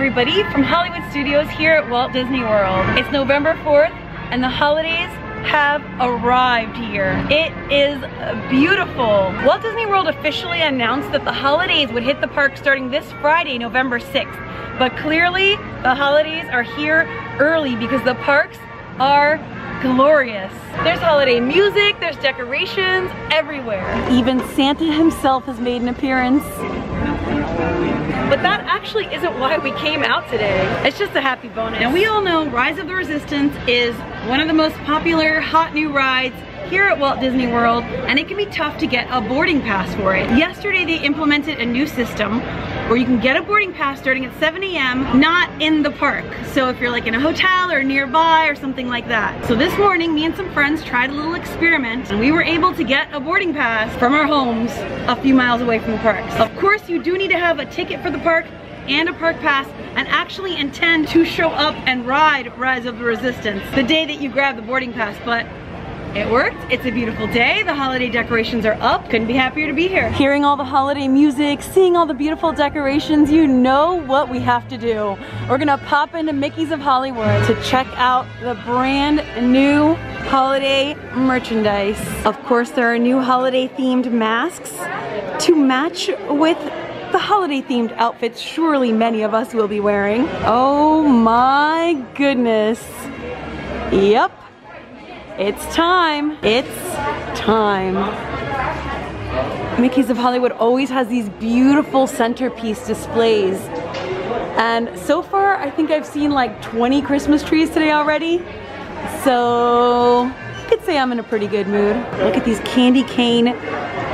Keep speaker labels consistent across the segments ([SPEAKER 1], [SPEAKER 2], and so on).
[SPEAKER 1] everybody from Hollywood Studios here at Walt Disney World. It's November 4th and the holidays have arrived here. It is beautiful. Walt Disney World officially announced that the holidays would hit the park starting this Friday, November 6th. But clearly the holidays are here early because the parks are glorious. There's holiday music, there's decorations everywhere. Even Santa himself has made an appearance. But that actually isn't why we came out today. It's just a happy bonus. And we all know Rise of the Resistance is one of the most popular hot new rides here at Walt Disney World, and it can be tough to get a boarding pass for it. Yesterday they implemented a new system where you can get a boarding pass starting at 7 a.m. not in the park. So if you're like in a hotel or nearby or something like that. So this morning me and some friends tried a little experiment and we were able to get a boarding pass from our homes a few miles away from the parks. Of course you do need to have a ticket for the park and a park pass and actually intend to show up and ride Rise of the Resistance the day that you grab the boarding pass, but it worked. It's a beautiful day. The holiday decorations are up. Couldn't be happier to be here. Hearing all the holiday music, seeing all the beautiful decorations, you know what we have to do. We're gonna pop into Mickey's of Hollywood to check out the brand new holiday merchandise. Of course, there are new holiday themed masks to match with the holiday themed outfits surely many of us will be wearing. Oh my goodness. Yep. It's time. It's time. Mickey's of Hollywood always has these beautiful centerpiece displays. And so far, I think I've seen like 20 Christmas trees today already. So I could say I'm in a pretty good mood. Look at these candy cane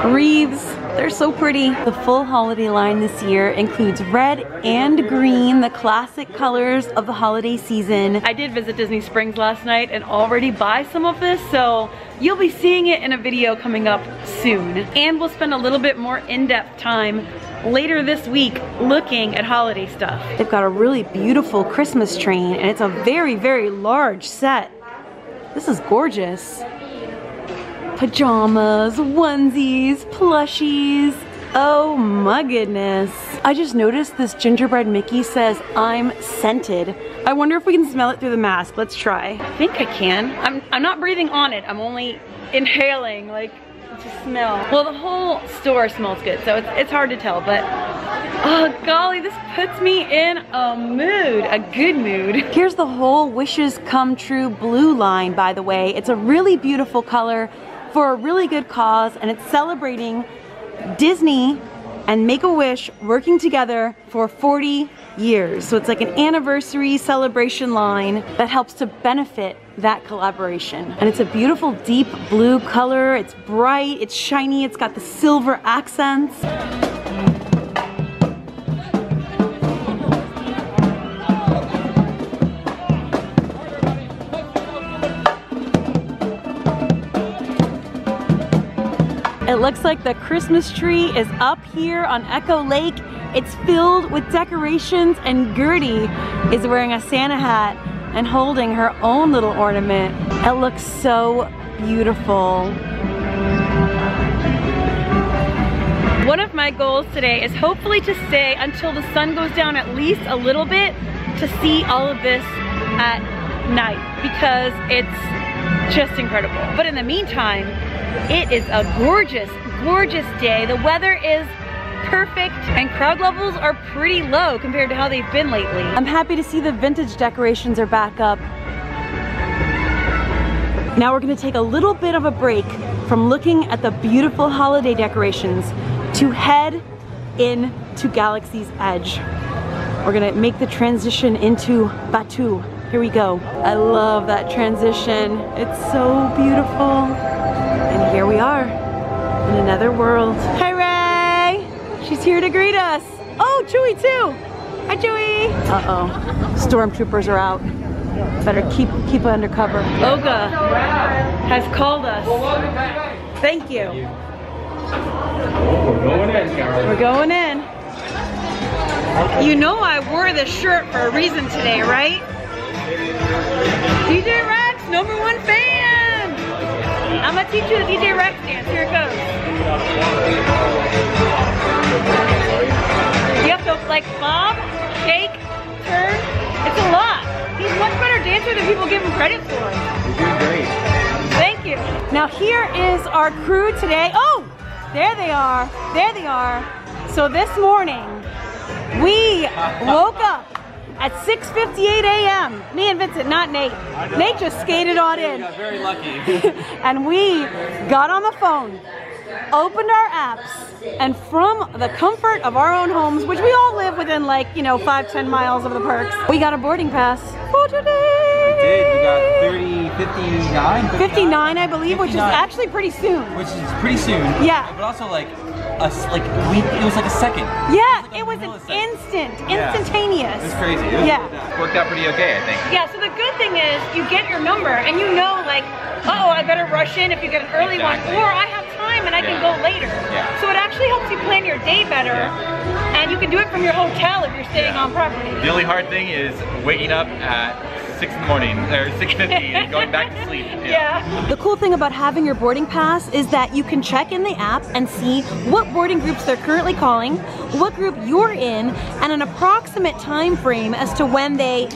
[SPEAKER 1] wreaths. They're so pretty. The full holiday line this year includes red and green, the classic colors of the holiday season. I did visit Disney Springs last night and already buy some of this, so you'll be seeing it in a video coming up soon. And we'll spend a little bit more in-depth time later this week looking at holiday stuff. They've got a really beautiful Christmas train and it's a very, very large set. This is gorgeous. Pajamas, onesies, plushies. Oh my goodness. I just noticed this Gingerbread Mickey says, "I'm scented." I wonder if we can smell it through the mask. Let's try. I think I can. I'm not breathing on it. I'm only inhaling, like, to smell. Well, the whole store smells good, so it's hard to tell, but oh golly, this puts me in a mood, a good mood. Here's the whole Wishes Come True blue line, by the way. It's a really beautiful color for a really good cause, and it's celebrating Disney and Make-A-Wish working together for 40 years. So it's like an anniversary celebration line that helps to benefit that collaboration. And it's a beautiful deep blue color. It's bright, it's shiny, it's got the silver accents. It looks like the Christmas tree is up here on Echo Lake. It's filled with decorations and Gertie is wearing a Santa hat and holding her own little ornament. It looks so beautiful. One of my goals today is hopefully to stay until the sun goes down at least a little bit to see all of this at night because it's just incredible. But in the meantime, it is a gorgeous, gorgeous day. The weather is perfect and crowd levels are pretty low compared to how they've been lately. I'm happy to see the vintage decorations are back up. Now we're gonna take a little bit of a break from looking at the beautiful holiday decorations to head into Galaxy's Edge. We're gonna make the transition into Batuu. Here we go. I love that transition. It's so beautiful. And here we are in another world. Hi Ray! She's here to greet us. Oh, Chewie too. Hi Chewie. Uh-oh, stormtroopers are out. Better keep undercover. Olga has called us. Thank you.
[SPEAKER 2] We're going in, Carol.
[SPEAKER 1] We're going in. You know I wore this shirt for a reason today, right? DJ Rex, #1 fan! I'm gonna teach you the DJ Rex dance. Here it goes. You have to like bob, shake, nicer than people give him credit for.
[SPEAKER 2] You're doing great.
[SPEAKER 1] Thank you. Now here is our crew today. Oh, there they are. There they are. So this morning, we woke up at 6:58 a.m. Me and Vincent, not Nate. Nate just skated on in.
[SPEAKER 2] We got very lucky.
[SPEAKER 1] And we got on the phone, opened our apps, and from the comfort of our own homes, which we all live within like, you know, 5-10 miles of the perks, we got a boarding pass for today.
[SPEAKER 2] We did. We got 59?
[SPEAKER 1] 59, I believe, 59. Which is actually pretty soon.
[SPEAKER 2] Which is pretty soon.
[SPEAKER 1] Yeah.
[SPEAKER 2] But also like, it was like a second.
[SPEAKER 1] Yeah, it was an instant, instantaneous.
[SPEAKER 2] It's crazy. It worked out pretty okay, I think.
[SPEAKER 1] Yeah, so the good thing is you get your number and you know like, uh-oh, I better rush in if you get an early one, or I have time and I can go later. Yeah. So it actually helps you plan your day better, and you can do it from your hotel if you're staying on property.
[SPEAKER 3] The only hard thing is waking up at 6 in the morning, or 6:50 and going back to sleep.
[SPEAKER 1] Yeah. The cool thing about having your boarding pass is that you can check in the app and see what boarding groups they're currently calling, what group you're in, and an approximate time frame as to when they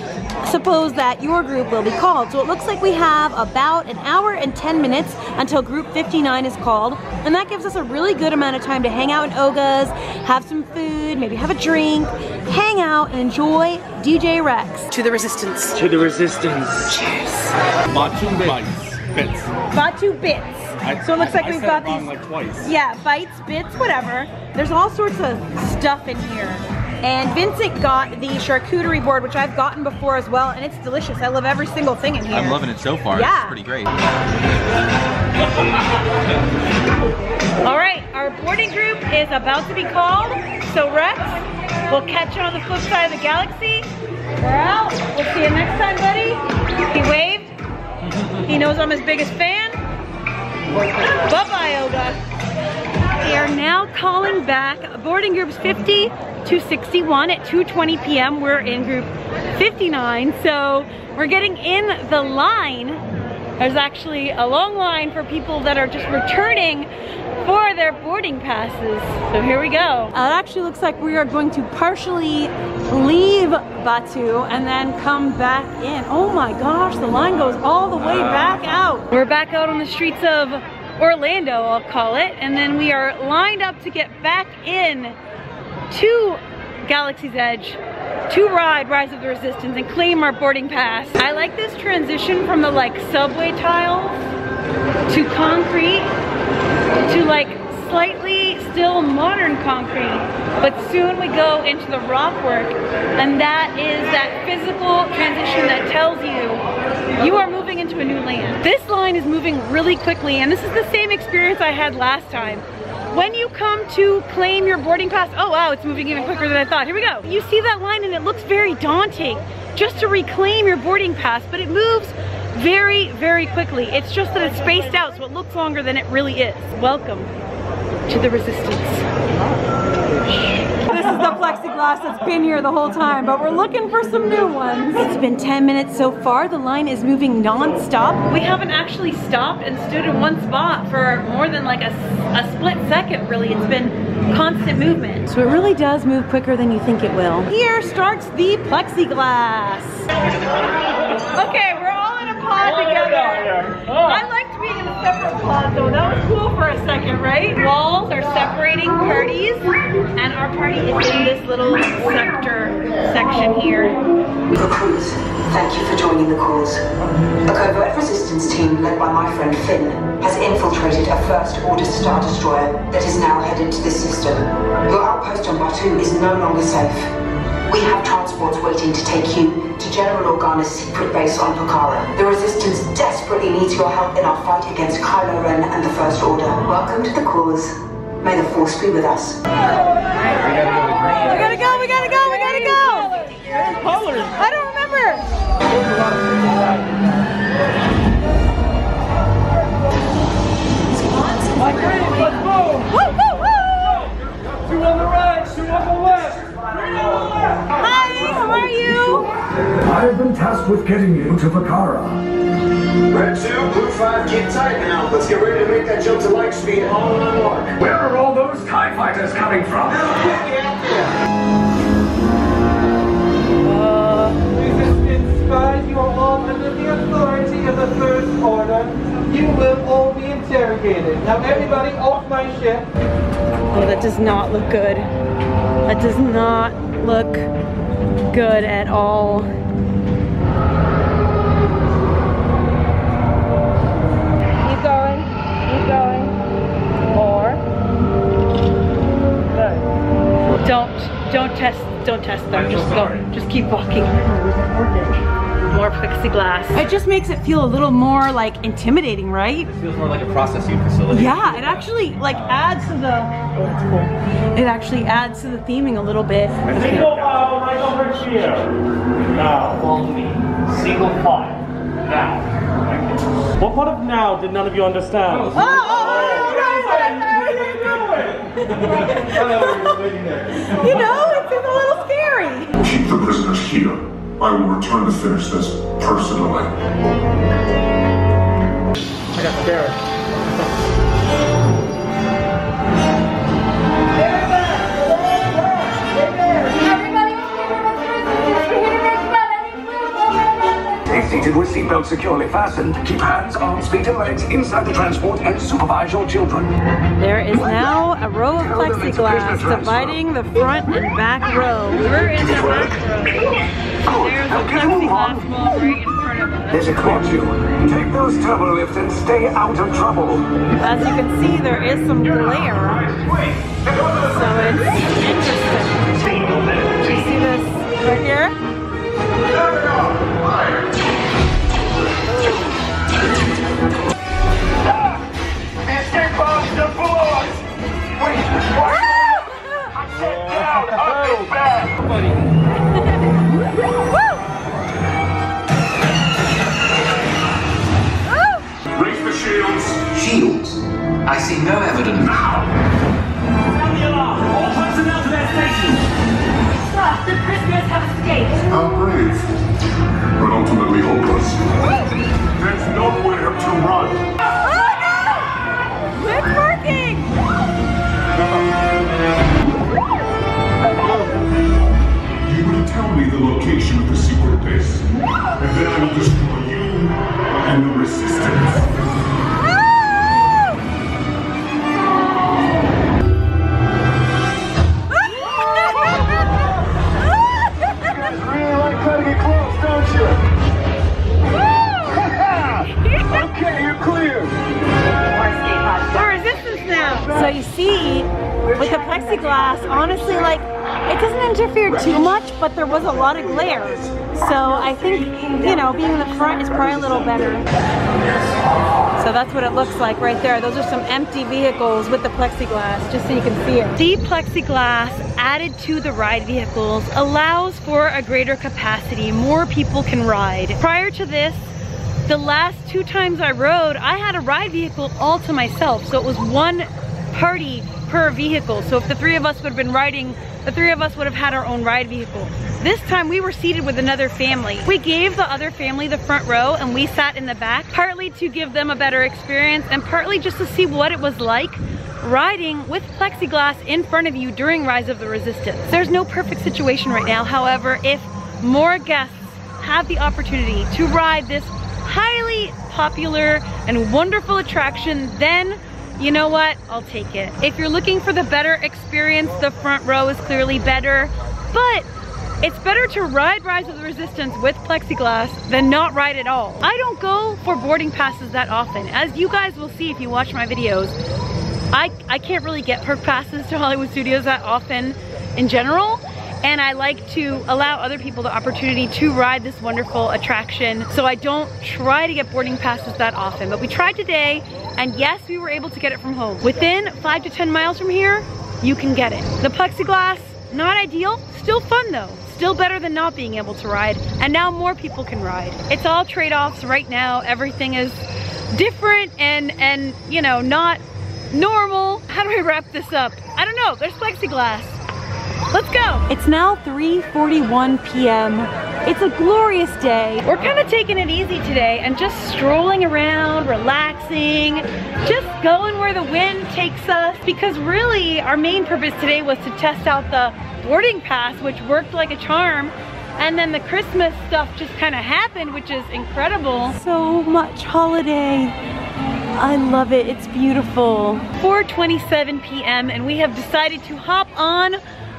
[SPEAKER 1] suppose that your group will be called. So it looks like we have about an hour and 10 minutes until group 59 is called, and that gives us a really good amount of time to hang out in Oga's, have some food, maybe have a drink, hang out, and enjoy DJ Rex. To the resistance.
[SPEAKER 2] To the resistance.
[SPEAKER 1] Cheers.
[SPEAKER 2] Batu bits.
[SPEAKER 1] Batu bits. So it looks like we've got these.
[SPEAKER 2] Like twice.
[SPEAKER 1] Yeah, bites, bits, whatever. There's all sorts of stuff in here. And Vincent got the charcuterie board, which I've gotten before as well, and it's delicious. I love every single thing in here.
[SPEAKER 2] I'm loving it so far.
[SPEAKER 1] Yeah.
[SPEAKER 2] It's pretty great.
[SPEAKER 1] All right, our boarding group is about to be called. So Rex, we'll catch you on the flip side of the galaxy. We're out. We'll see you next time, buddy. He waved. He knows I'm his biggest fan. Bye-bye, Oga. We are now calling back boarding groups 50 to 61 at 2:20 p.m. We're in group 59, so we're getting in the line. There's actually a long line for people that are just returning for their boarding passes. So here we go. It actually looks like we are going to partially leave Batu and then come back in. Oh my gosh, the line goes all the way back out. We're back out on the streets of Orlando, I'll call it, and then we are lined up to get back in to Galaxy's Edge to ride Rise of the Resistance and claim our boarding pass. I like this transition from the like subway tiles to concrete to like slightly still modern concrete, but soon we go into the rock work, and that is that physical transition that tells you you are moving into a new land. This line is moving really quickly, and this is the same experience I had last time. When you come to claim your boarding pass, oh wow, it's moving even quicker than I thought. Here we go. You see that line and it looks very daunting just to reclaim your boarding pass, but it moves very, very quickly. It's just that it's spaced out, so it looks longer than it really is. Welcome to the resistance. This is the plexiglass that's been here the whole time, but we're looking for some new ones. It's been 10 minutes so far. The line is moving non-stop. We haven't actually stopped and stood in one spot for more than like a split second, really. It's been constant movement. So it really does move quicker than you think it will. Here starts the plexiglass. Okay, we're all in a pod together. I liked being in a separate pod though. That was cool for a second, right? Walls are separating parties, and our party is in this little sector section here.
[SPEAKER 4] Recruits, thank you for joining the cause. A covert resistance team led by my friend Finn has infiltrated a First Order Star Destroyer that is now headed to this system. Your outpost on Batu is no longer safe. We have transports waiting to take you to General Organa's secret base on Pucara. The Resistance desperately needs your help in our fight against Kylo Ren and the First Order. Welcome to the cause. May the Force be with us.
[SPEAKER 1] We gotta go, we gotta go, we gotta go! I don't remember!
[SPEAKER 5] My friends, let's move!
[SPEAKER 1] Woo, woo, woo!
[SPEAKER 5] 2 on the right, 2 on the left!
[SPEAKER 1] Hi, how are you?
[SPEAKER 6] I have been tasked with getting you to Pucara.
[SPEAKER 7] Red 2, Blue 5, keep tight now. Let's get ready to make that jump to light speed all on one mark.
[SPEAKER 6] Where are all those TIE fighters coming from?
[SPEAKER 5] Resistance spies, you are all under Now everybody off my ship.
[SPEAKER 1] Oh, that does not look good. That does not look good at all. Keep going, keep going. More. Good. Don't test them. Just go. Just keep walking. More plexiglass. It just makes it feel a little more like intimidating, right?
[SPEAKER 3] It feels more like a processing facility.
[SPEAKER 1] Yeah, it actually like adds to the, oh, that's cool. It actually adds to the theming a little bit.
[SPEAKER 5] Single file right over here. Now, follow me. Single file. Now. What part of now did none of you understand?
[SPEAKER 1] Oh, you know, it's a little scary.
[SPEAKER 6] Keep the prisoners here. I will return to finish this personally.
[SPEAKER 5] I got scared.
[SPEAKER 6] Stay seated with seatbelts securely fastened. Keep hands, arms, feet, and legs inside the transport and supervise your children.
[SPEAKER 1] There is now a row of plexiglass dividing the front and back row. We're in the back row. There's a plexiglass wall right in front of us.
[SPEAKER 6] There's a cord you. Take those turbo lifts and stay out of trouble.
[SPEAKER 1] As you can see, there is some glare. So it's interesting. Do you see this right here?
[SPEAKER 6] Escape pods are below us! Wait, what? I said down, up and back! Raise the shields!
[SPEAKER 8] Shields? I see no evidence.
[SPEAKER 6] Now!
[SPEAKER 5] Sound the alarm! All personnel to their stations!
[SPEAKER 9] Sir, the prisoners have escaped.
[SPEAKER 6] How brave, but ultimately hopeless. There's nowhere to run.
[SPEAKER 1] Oh no! It's working!
[SPEAKER 6] You will tell me the location of the secret base, and then I will destroy you and the resistance.
[SPEAKER 1] So you see, with the plexiglass, honestly, like, it doesn't interfere too much, but there was a lot of glare. So I think, you know, being in the front is probably a little better. So that's what it looks like right there. Those are some empty vehicles with the plexiglass, just so you can see it. The plexiglass added to the ride vehicles allows for a greater capacity. More people can ride. Prior to this, the last 2 times I rode, I had a ride vehicle all to myself. So it was one party per vehicle. So if the 3 of us would have been riding, the 3 of us would have had our own ride vehicle. This time we were seated with another family. We gave the other family the front row and we sat in the back, partly to give them a better experience and partly just to see what it was like riding with plexiglass in front of you during Rise of the Resistance. There's no perfect situation right now. However, if more guests have the opportunity to ride this highly popular and wonderful attraction, then you know what? I'll take it. If you're looking for the better experience, the front row is clearly better, but it's better to ride Rise of the Resistance with plexiglass than not ride at all. I don't go for boarding passes that often. As you guys will see if you watch my videos, I can't really get park passes to Hollywood Studios that often in general. And I like to allow other people the opportunity to ride this wonderful attraction. So I don't try to get boarding passes that often, but we tried today, and yes, we were able to get it from home. Within 5 to 10 miles from here, you can get it. The plexiglass, not ideal, still fun though. Still better than not being able to ride, and now more people can ride. It's all trade-offs right now. Everything is different and you know, not normal. How do I wrap this up? I don't know, there's plexiglass. Let's go. It's now 3:41 p.m. It's a glorious day. We're kind of taking it easy today and just strolling around, relaxing, just going where the wind takes us, because really our main purpose today was to test out the boarding pass, which worked like a charm. And then the Christmas stuff just kind of happened, which is incredible. So much holiday I love it, it's beautiful. 4:27 p.m. and we have decided to hop on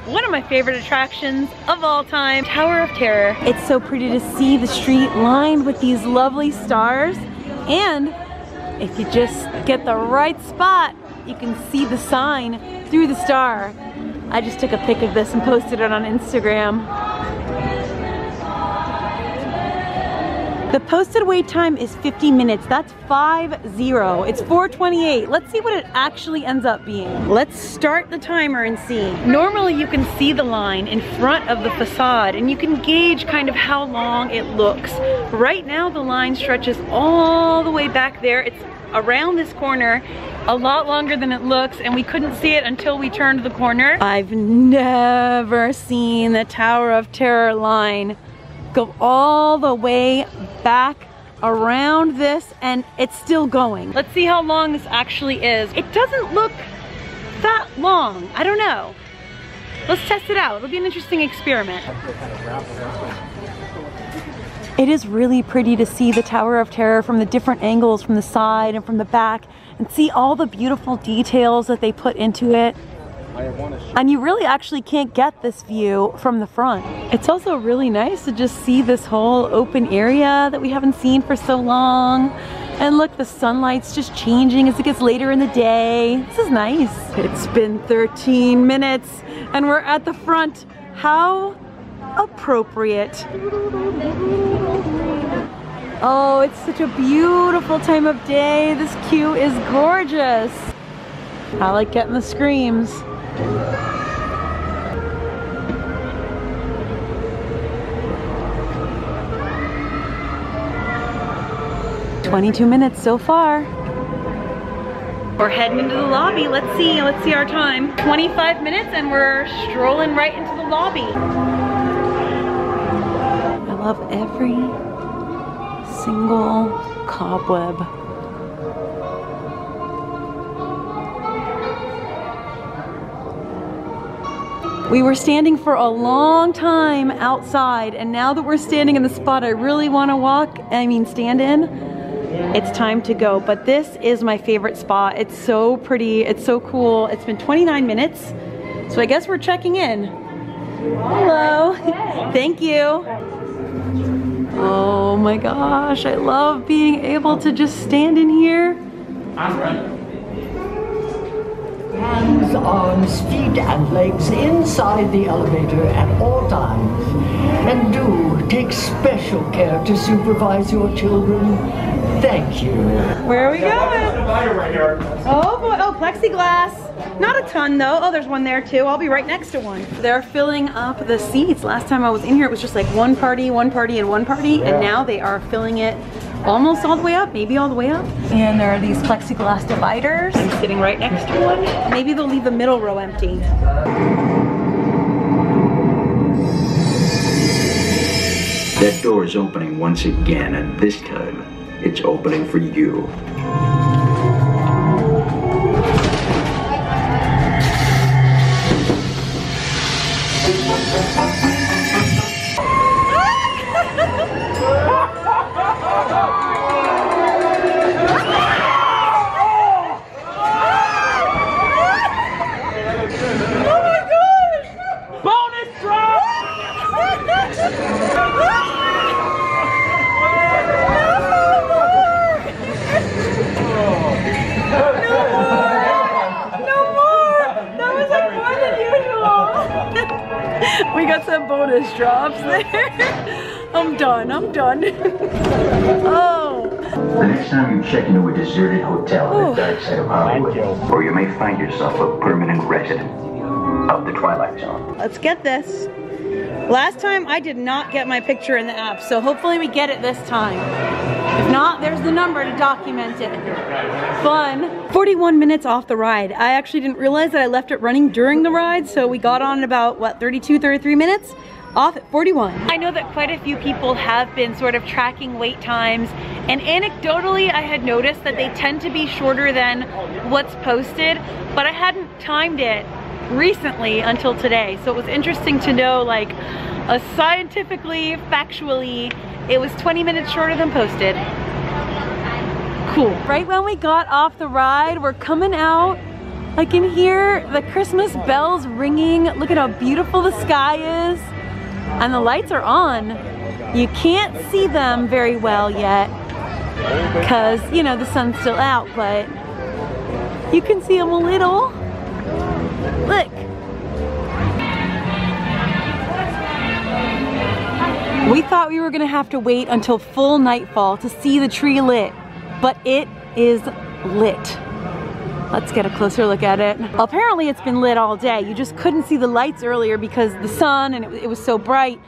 [SPEAKER 1] one of my favorite attractions of all time, Tower of Terror. It's so pretty to see the street lined with these lovely stars, and if you just get the right spot, you can see the sign through the star. I just took a pic of this and posted it on Instagram. The posted wait time is 50 minutes. That's 5-0. It's 4:28. Let's see what it actually ends up being. Let's start the timer and see. Normally you can see the line in front of the facade and you can gauge kind of how long it looks. Right now the line stretches all the way back there. It's around this corner, a lot longer than it looks, and we couldn't see it until we turned the corner. I've never seen the Tower of Terror line go all the way back around this, and it's still going. Let's see how long this actually is. It doesn't look that long. I don't know. Let's test it out. It'll be an interesting experiment. It is really pretty to see the Tower of Terror from the different angles, from the side and from the back, and see all the beautiful details that they put into it. And you really actually can't get this view from the front. It's also really nice to just see this whole open area that we haven't seen for so long. And look, the sunlight's just changing as it gets later in the day. This is nice. It's been 13 minutes and we're at the front. How appropriate. Oh, it's such a beautiful time of day. This queue is gorgeous. I like getting the screams. 22 minutes so far. We're heading into the lobby. Let's see our time. 25 minutes and we're strolling right into the lobby. I love every single cobweb. We were standing for a long time outside, and now that we're standing in the spot I really want to stand in, it's time to go. But this is my favorite spot. It's so pretty, it's so cool. It's been 29 minutes, so I guess we're checking in. Hello, thank you. Oh my gosh, I love being able to just stand in here.
[SPEAKER 10] I'm ready. Hands, arms, feet, and legs inside the elevator at all times. And do take special care to supervise your children. Thank you.
[SPEAKER 1] Where are we going? Oh boy, oh, plexiglass. Not a ton though. Oh, there's one there too. I'll be right next to one. They're filling up the seats. Last time I was in here, it was just like one party, and one party. And now they are filling it almost all the way up, maybe all the way up. And there are these plexiglass dividers. I'm sitting right next to one. Maybe they'll leave the middle row empty.
[SPEAKER 11] That door is opening once again, and this time, it's opening for you.
[SPEAKER 1] We got some bonus drops there. I'm done. Oh.
[SPEAKER 11] The next time you check into a deserted hotel in the dark side of Hollywood, or you may find yourself a permanent resident of the Twilight Zone.
[SPEAKER 1] Let's get this. Last time I did not get my picture in the app, so hopefully we get it this time. If not, there's the number to document it. Fun. 41 minutes off the ride. I actually didn't realize that I left it running during the ride, so we got on about, what, 32, 33 minutes? Off at 41. I know that quite a few people have been sort of tracking wait times, and anecdotally I had noticed that they tend to be shorter than what's posted, but I hadn't timed it recently until today, so it was interesting to know, like, scientifically, factually, it was 20 minutes shorter than posted. cool. Right when we got off the ride, we're coming out. I can hear the Christmas bells ringing. Look at how beautiful the sky is. And the lights are on. You can't see them very well yet because, you know, the sun's still out, but you can see them a little. Look. We thought we were gonna have to wait until full nightfall to see the tree lit, but it is lit. Let's get a closer look at it. Apparently it's been lit all day. You just couldn't see the lights earlier because the sun and it was so bright.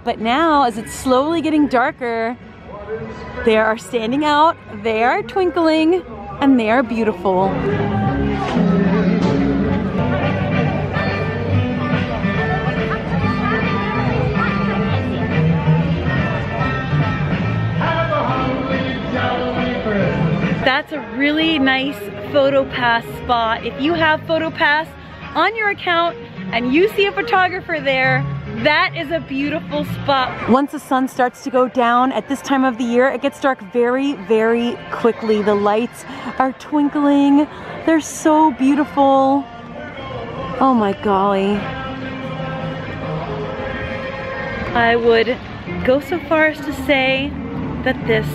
[SPEAKER 1] But now, as it's slowly getting darker, they are standing out, they are twinkling, and they are beautiful. That's a really nice PhotoPass spot. If you have PhotoPass on your account and you see a photographer there, that is a beautiful spot. Once the sun starts to go down at this time of the year, it gets dark very, very quickly. The lights are twinkling. They're so beautiful. Oh my golly. I would go so far as to say that this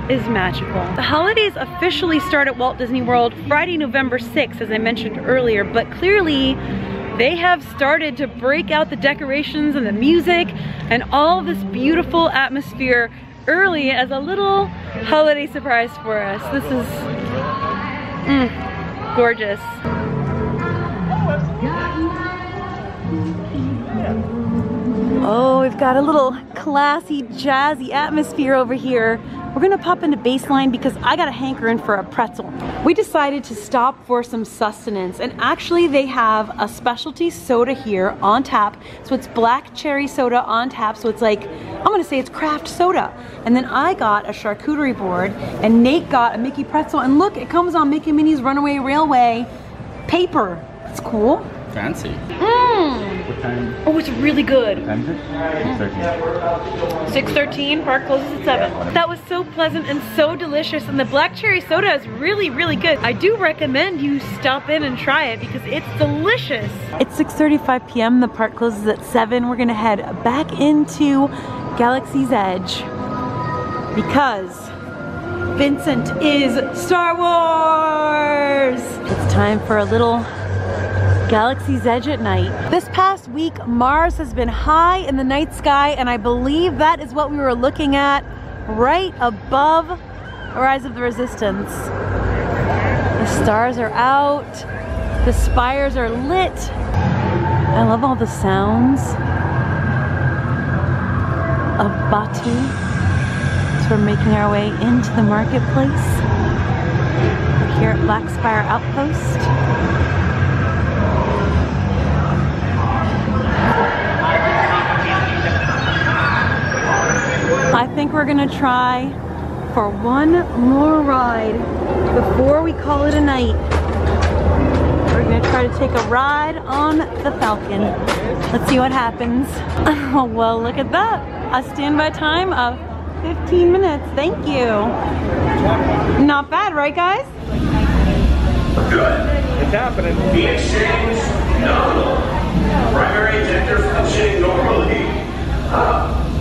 [SPEAKER 1] is magical. The holidays officially start at Walt Disney World Friday, November 6th, as I mentioned earlier, but clearly they have started to break out the decorations and the music and all this beautiful atmosphere early as a little holiday surprise for us. This is gorgeous. Oh, we've got a little classy, jazzy atmosphere over here. We're gonna pop into Baseline because I got a hankering for a pretzel. We decided to stop for some sustenance, and actually they have a specialty soda here on tap. So it's black cherry soda on tap, so it's like, I'm gonna say it's craft soda. And then I got a charcuterie board, and Nate got a Mickey pretzel, and look, it comes on Mickey Minnie's Runaway Railway paper. It's cool.
[SPEAKER 2] Fancy. What time?
[SPEAKER 1] Oh, it's really good.
[SPEAKER 2] What time is it? 6:13.
[SPEAKER 1] 6:13, park closes at 7. That was so pleasant and so delicious, and the black cherry soda is really, really good. I do recommend you stop in and try it because it's delicious. It's 6:35 p.m. The park closes at 7. We're gonna head back into Galaxy's Edge because Vincent is Star Wars! It's time for a little Galaxy's Edge at night. This past week, Mars has been high in the night sky, and I believe that is what we were looking at right above Rise of the Resistance. The stars are out, the spires are lit. I love all the sounds of Batuu. So we're making our way into the marketplace. We're here at Black Spire Outpost. I think we're gonna try for one more ride before we call it a night. We're gonna try to take a ride on the Falcon. Let's see what happens. Oh, well, look at that. A standby time of 15 minutes. Thank you. Not bad, right, guys?
[SPEAKER 7] Good.
[SPEAKER 3] It's happening.
[SPEAKER 7] The exchange, nominal. Primary ejector functioning normally.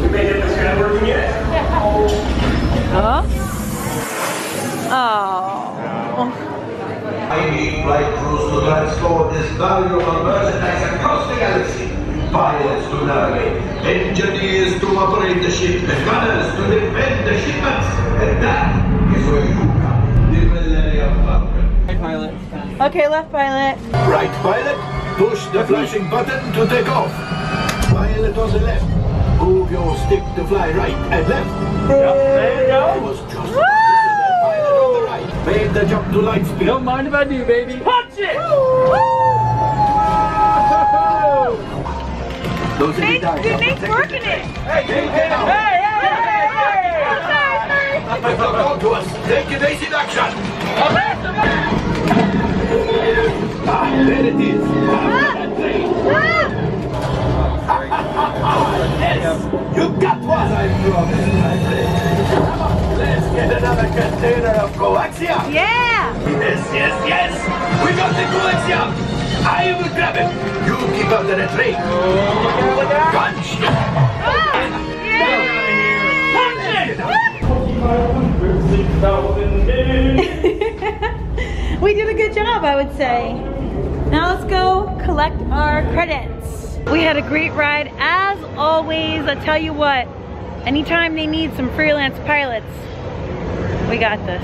[SPEAKER 7] We may get this guy working yet.
[SPEAKER 1] Oh.
[SPEAKER 7] I need flight crews to transport this valuable merchandise across the galaxy. Pilots to navigate, engineers to operate the ship, and gunners to defend the shipments. And that is where you come, the Millennium Falcon.
[SPEAKER 2] Right, pilot.
[SPEAKER 1] Okay, left pilot.
[SPEAKER 7] Right pilot, push the flashing button to take off. Pilot on the left. Move your stick to fly right and left.
[SPEAKER 3] There you go.
[SPEAKER 7] I was just pilot on the right. Made the jump to light speed.
[SPEAKER 2] Don't mind if I do, baby.
[SPEAKER 3] Punch it!
[SPEAKER 7] Those are the dials.
[SPEAKER 1] Nate's working it.
[SPEAKER 7] Hey! Go to us. Take evasive action. There it is. Yes, you got what I promised, my friend. Come on, let's get And another container of coaxium.
[SPEAKER 1] Yeah!
[SPEAKER 7] Yes. We got the coaxium. I will grab it. You keep up the retreat. Punch.
[SPEAKER 1] We did a good job, I would say. Now let's go collect our credits. We had a great ride as always. I tell you what, anytime they need some freelance pilots, we got this.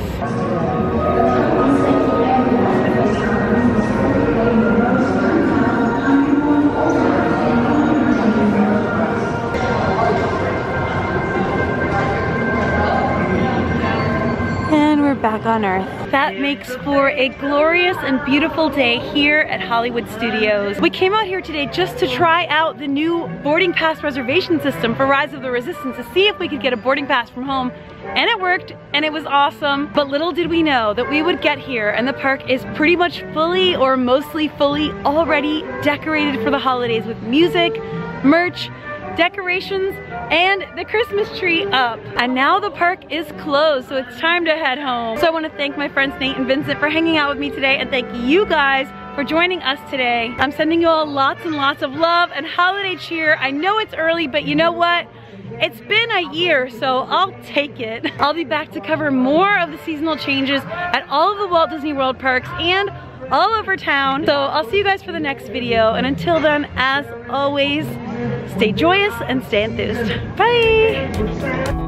[SPEAKER 1] And we're back on Earth. That makes for a glorious and beautiful day here at Hollywood Studios. We came out here today just to try out the new boarding pass reservation system for Rise of the Resistance to see if we could get a boarding pass from home. And it worked, and it was awesome. But little did we know that we would get here and the park is pretty much fully or mostly fully already decorated for the holidays with music, merch, decorations, and the Christmas tree up. And now the park is closed, so it's time to head home. So I want to thank my friends Nate and Vincent for hanging out with me today, and thank you guys for joining us today. I'm sending you all lots and lots of love and holiday cheer. I know it's early, but you know what? It's been a year, so I'll take it. I'll be back to cover more of the seasonal changes at all of the Walt Disney World parks and all over town. So I'll see you guys for the next video, and until then, as always, stay joyous and stay enthused. Bye!